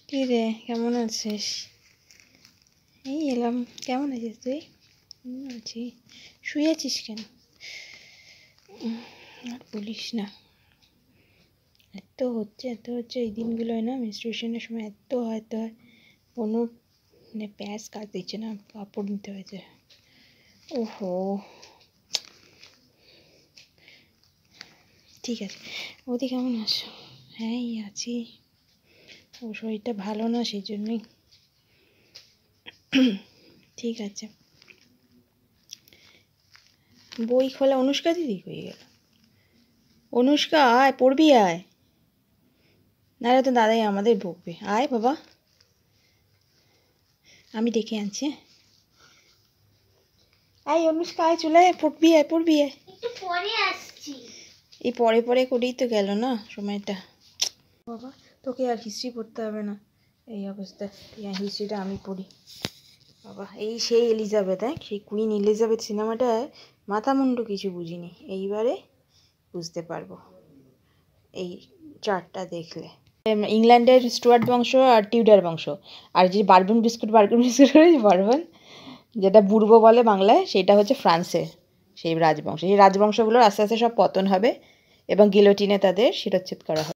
কি রে, কেমন আছিস? এই এলাম। কেমন আছিস তুই? আছি। শুয়ে আছিস কেন? আর বলিস না, এত হচ্ছে এই দিনগুলোয় না, মেনস্ট্রুয়েশনের সময় এত হয় কোনো মানে প্যাস কাজ দিচ্ছে না, কাপড় নিতে হয়েছে। ওহো, ঠিক আছে। ওদি কেমন আছো? হ্যাঁ, এই আছি। ও শরীরটা ভালো না, সেই জন্যই। ঠিক আছে। বই খোলা। অনুষ্কা দিদি কই গেল? অনুষ্কা আয়, পড়বি আয়, নাহলে তো দাদাই আমাদের বকবে। আয় বাবা, আমি ডেকে আনছি। আয় অনুষ্কা, আয়, চলে আয়, পড়বি আয়, পড়বি আয়। এই পরে পরে করেই তো গেল না সময়টা। বাবা, তোকে আর হিস্ট্রি পড়তে হবে না এই অবস্থায়। হিস্ট্রিটা আমি পড়ি। বাবা, এই সেই এলিজাবেথ, সেই কুইন এলিজাবেথ সিনেমাটায় মাথা মুন্ডু কিছু বুঝিনি, এইবারে বুঝতে পারবো এই চার্টটা দেখলে। ইংল্যান্ডের স্টুয়ার্ট বংশ আর টিউডার বংশ, আর যে বারবন বিস্কুট বারবন, যেটা বুর্ব বলে বাংলায়, সেটা হচ্ছে ফ্রান্সের সেই রাজবংশ। সেই রাজবংশগুলোর আস্তে আস্তে সব পতন হবে এবং গিলোটিনে তাদের শিরচ্ছেদ করা হবে।